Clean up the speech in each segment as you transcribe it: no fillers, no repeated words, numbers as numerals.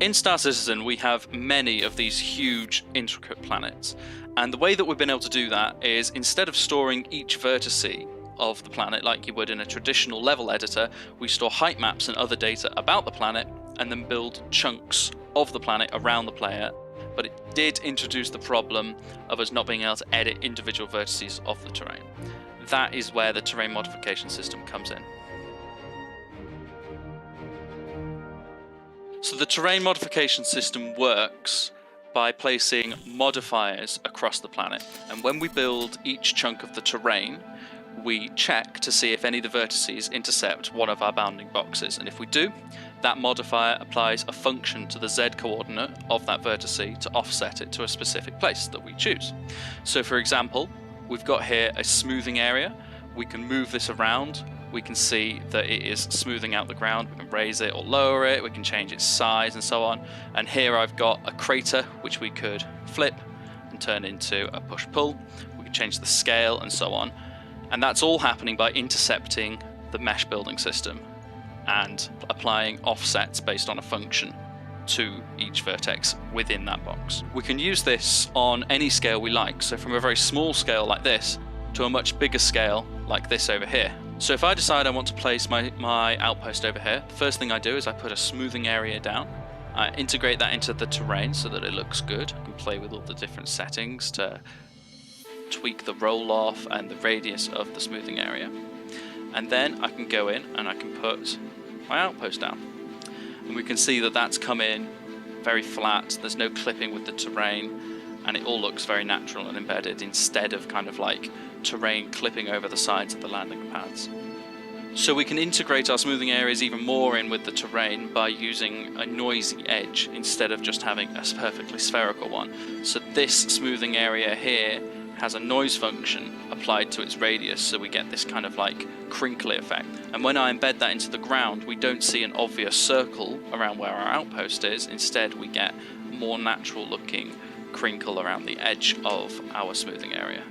In Star Citizen, we have many of these huge, intricate planets, and the way that we've been able to do that is, instead of storing each vertice of the planet like you would in a traditional level editor, we store height maps and other data about the planet and then build chunks of the planet around the player. But it did introduce the problem of us not being able to edit individual vertices of the terrain. That is where the terrain modification system comes in. So the terrain modification system works by placing modifiers across the planet, and when we build each chunk of the terrain, we check to see if any of the vertices intercept one of our bounding boxes, and if we do, that modifier applies a function to the z coordinate of that vertice to offset it to a specific place that we choose. So for example, we've got here a smoothing area. We can move this around. We can see that it is smoothing out the ground. We can raise it or lower it. We can change its size and so on. And here I've got a crater which we could flip and turn into a push-pull. We can change the scale and so on. And that's all happening by intercepting the mesh building system and applying offsets based on a function to each vertex within that box. We can use this on any scale we like, so from a very small scale like this to a much bigger scale like this over here. So if I decide I want to place my outpost over here, the first thing I do is I put a smoothing area down. I integrate that into the terrain so that it looks good. I can play with all the different settings to tweak the roll off and the radius of the smoothing area. And then I can go in and I can put my outpost down. And we can see that that's come in very flat, there's no clipping with the terrain, and it all looks very natural and embedded instead of kind of like terrain clipping over the sides of the landing pads. So we can integrate our smoothing areas even more in with the terrain by using a noisy edge instead of just having a perfectly spherical one. So this smoothing area here has a noise function applied to its radius, so we get this kind of like crinkly effect. And when I embed that into the ground, we don't see an obvious circle around where our outpost is. Instead, we get more natural looking crinkle around the edge of our smoothing area.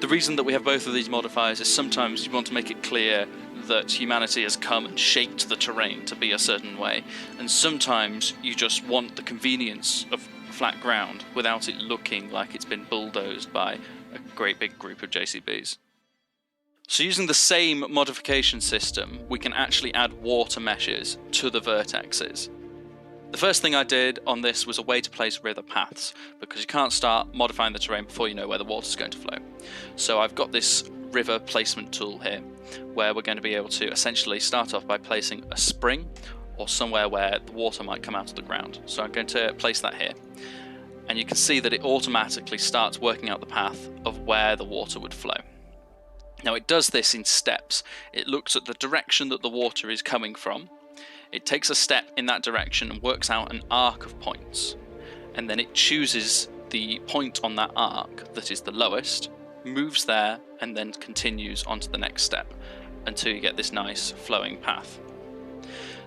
The reason that we have both of these modifiers is sometimes you want to make it clear that humanity has come and shaped the terrain to be a certain way, and sometimes you just want the convenience of flat ground without it looking like it's been bulldozed by a great big group of JCBs. So using the same modification system, we can actually add water meshes to the vertexes. The first thing I did on this was a way to place river paths, because you can't start modifying the terrain before you know where the water's going to flow. So I've got this river placement tool here, where we're going to be able to essentially start off by placing a spring or somewhere where the water might come out of the ground. So I'm going to place that here. And you can see that it automatically starts working out the path of where the water would flow. Now it does this in steps. It looks at the direction that the water is coming from. It takes a step in that direction and works out an arc of points. And then it chooses the point on that arc that is the lowest, moves there, and then continues on to the next step until you get this nice flowing path.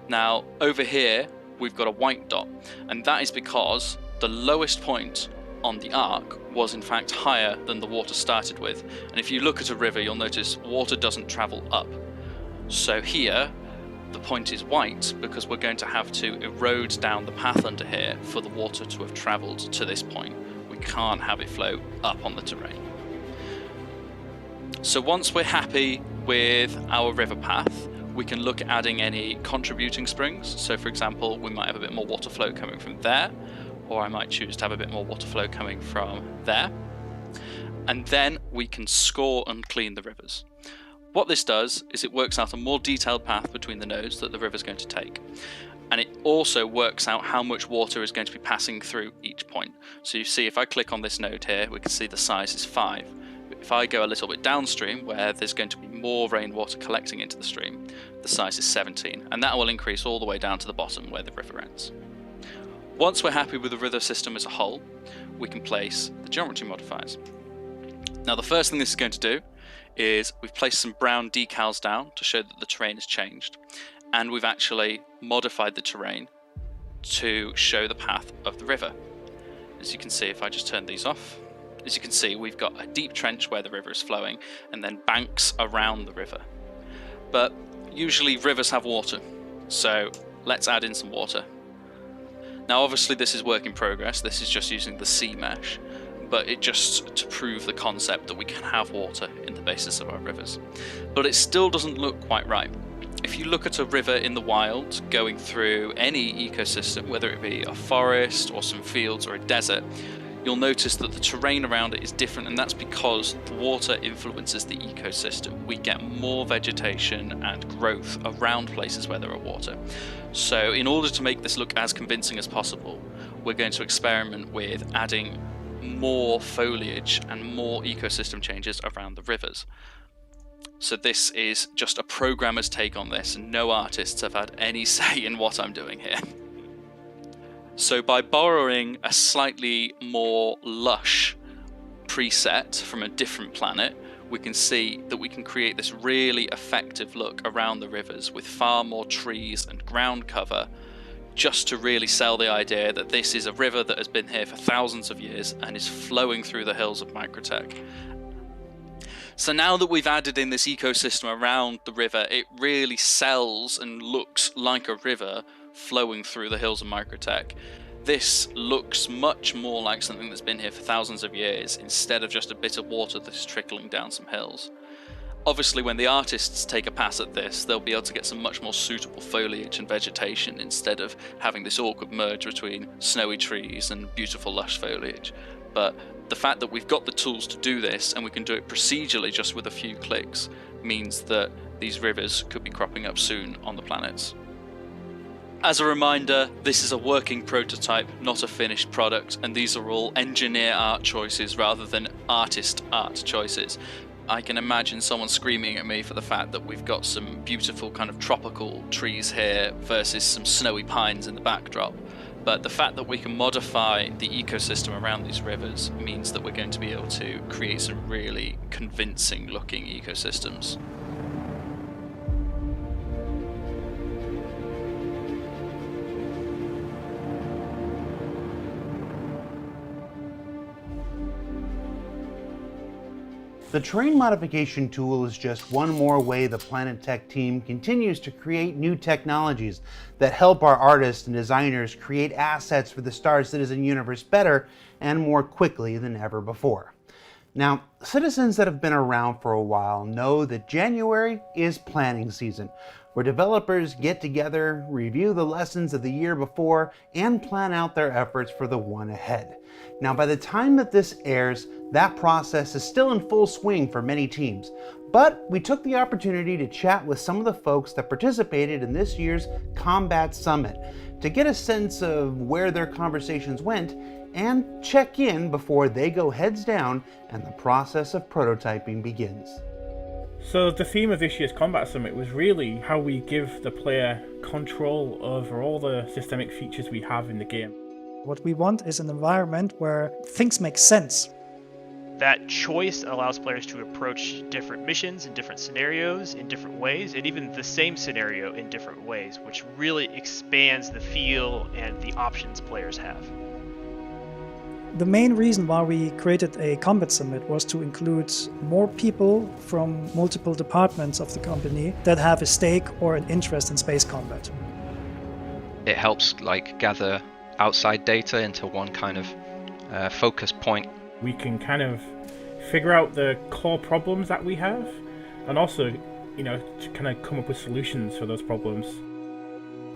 Now over here we've got a white dot, and that is because the lowest point on the arc was in fact higher than the water started with. And if you look at a river, you'll notice water doesn't travel up. So here the point is white because we're going to have to erode down the path under here for the water to have travelled to this point. We can't have it flow up on the terrain. So once we're happy with our river path, we can look at adding any contributing springs. So for example, we might have a bit more water flow coming from there, or I might choose to have a bit more water flow coming from there. And then we can score and clean the rivers. What this does is it works out a more detailed path between the nodes that the river is going to take. And it also works out how much water is going to be passing through each point. So you see, if I click on this node here, we can see the size is 5. But if I go a little bit downstream, where there's going to be more rainwater collecting into the stream, the size is 17. And that will increase all the way down to the bottom where the river ends. Once we're happy with the river system as a whole, we can place the geometry modifiers. Now the first thing this is going to do is we've placed some brown decals down to show that the terrain has changed, and we've actually modified the terrain to show the path of the river. As you can see, if I just turn these off, as you can see, we've got a deep trench where the river is flowing and then banks around the river. But usually rivers have water, so let's add in some water. Now obviously this is work in progress, this is just using the sea mesh, but it just to prove the concept that we can have water in the basis of our rivers. But it still doesn't look quite right. If you look at a river in the wild going through any ecosystem, whether it be a forest or some fields or a desert, you'll notice that the terrain around it is different, and that's because the water influences the ecosystem. We get more vegetation and growth around places where there are water. So in order to make this look as convincing as possible, we're going to experiment with adding more foliage and more ecosystem changes around the rivers. So this is just a programmer's take on this, and no artists have had any say in what I'm doing here. So by borrowing a slightly more lush preset from a different planet, we can see that we can create this really effective look around the rivers with far more trees and ground cover, just to really sell the idea that this is a river that has been here for thousands of years and is flowing through the hills of Microtech. So now that we've added in this ecosystem around the river, it really sells and looks like a river flowing through the hills of Microtech. This looks much more like something that's been here for thousands of years instead of just a bit of water that's trickling down some hills. Obviously, when the artists take a pass at this, they'll be able to get some much more suitable foliage and vegetation instead of having this awkward merge between snowy trees and beautiful lush foliage. But the fact that we've got the tools to do this, and we can do it procedurally just with a few clicks, means that these rivers could be cropping up soon on the planets. As a reminder, this is a working prototype, not a finished product, and these are all engineer art choices rather than artist art choices. I can imagine someone screaming at me for the fact that we've got some beautiful kind of tropical trees here versus some snowy pines in the backdrop. But the fact that we can modify the ecosystem around these rivers means that we're going to be able to create some really convincing looking ecosystems. The terrain modification tool is just one more way the Planet Tech team continues to create new technologies that help our artists and designers create assets for the Star Citizen universe better and more quickly than ever before. Now, citizens that have been around for a while know that January is planning season, where developers get together, review the lessons of the year before, and plan out their efforts for the one ahead. Now, by the time that this airs, that process is still in full swing for many teams, but we took the opportunity to chat with some of the folks that participated in this year's Combat Summit to get a sense of where their conversations went and check in before they go heads down and the process of prototyping begins. So the theme of this year's Combat Summit was really how we give the player control over all the systemic features we have in the game. What we want is an environment where things make sense. That choice allows players to approach different missions and different scenarios in different ways, and even the same scenario in different ways, which really expands the feel and the options players have. The main reason why we created a Combat Summit was to include more people from multiple departments of the company that have a stake or an interest in space combat. It helps gather outside data into one kind of focus point. We can kind of figure out the core problems that we have, and also, to kind of come up with solutions for those problems.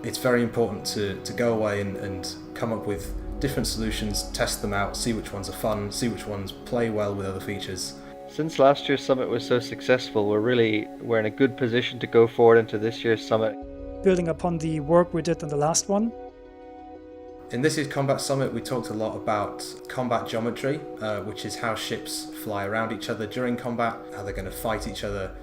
It's very important to go away and come up with different solutions, test them out, see which ones are fun, see which ones play well with other features. Since last year's summit was so successful, we're in a good position to go forward into this year's summit. Building upon the work we did in the last one. In this year's Combat Summit, we talked a lot about combat geometry, which is how ships fly around each other during combat, how they're going to fight each other.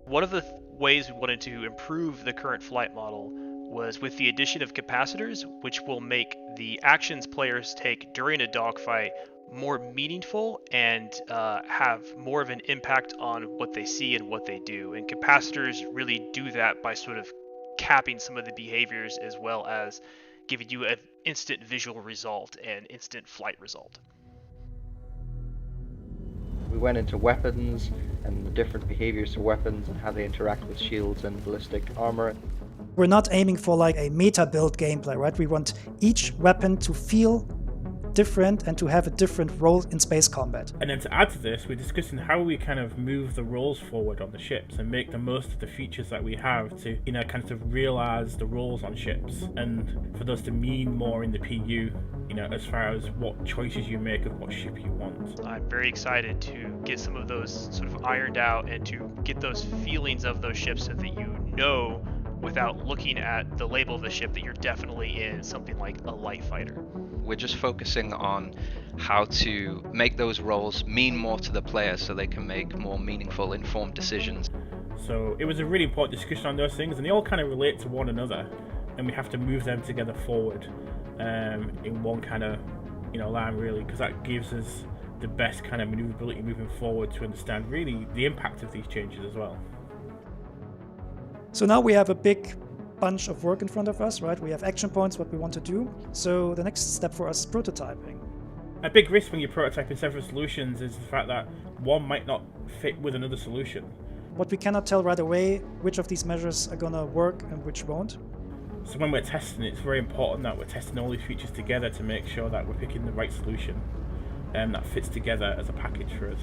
One of the ways we wanted to improve the current flight model was with the addition of capacitors, which will make the actions players take during a dogfight more meaningful and have more of an impact on what they see and what they do. And capacitors really do that by sort of capping some of the behaviors as well as giving you an instant visual result and instant flight result. We went into weapons and the different behaviors of weapons and how they interact with shields and ballistic armor. We're not aiming for like a meta build gameplay, right? We want each weapon to feel different and to have a different role in space combat. And then to add to this, we're discussing how we kind of move the roles forward on the ships and make the most of the features that we have to, kind of realize the roles on ships and for those to mean more in the PU, as far as what choices you make of what ship you want. I'm very excited to get some of those sort of ironed out and to get those feelings of those ships so that without looking at the label of the ship that you're definitely in something like a light fighter. We're just focusing on how to make those roles mean more to the player so they can make more meaningful, informed decisions. So it was a really important discussion on those things, and they all kind of relate to one another, and we have to move them together forward in one kind of line, really, because that gives us the best kind of maneuverability moving forward to understand really the impact of these changes as well. So now we have a big bunch of work in front of us, right? We have action points, what we want to do. So the next step for us is prototyping. A big risk when you're prototyping several solutions is the fact that one might not fit with another solution. What we cannot tell right away, which of these measures are gonna work and which won't. So when we're testing, it's very important that we're testing all these features together to make sure that we're picking the right solution that fits together as a package for us.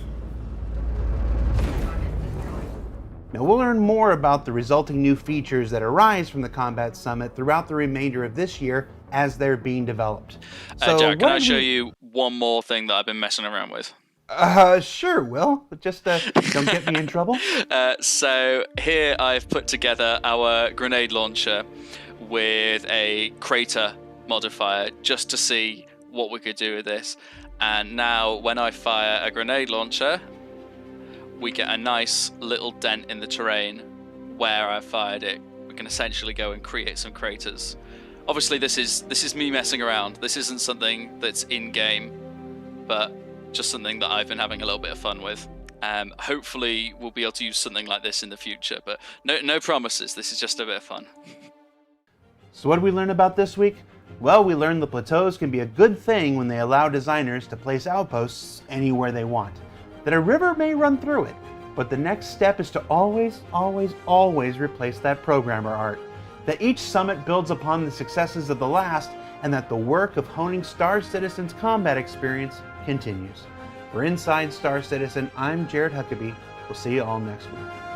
Now we'll learn more about the resulting new features that arise from the Combat Summit throughout the remainder of this year as they're being developed. So Jared, can I show you one more thing that I've been messing around with? Sure, Will, but just don't get me in trouble. So here I've put together our grenade launcher with a crater modifier just to see what we could do with this. And now when I fire a grenade launcher, we get a nice little dent in the terrain where I fired it. We can essentially go and create some craters. Obviously this is me messing around. This isn't something that's in game, but just something that I've been having a little bit of fun with. Hopefully we'll be able to use something like this in the future, but no promises. This is just a bit of fun. So what did we learn about this week? Well, we learned the plateaus can be a good thing when they allow designers to place outposts anywhere they want. That a river may run through it, but the next step is to always, always, always replace that programmer art. That each summit builds upon the successes of the last, and that the work of honing Star Citizen's combat experience continues. For Inside Star Citizen, I'm Jared Huckabee. We'll see you all next week.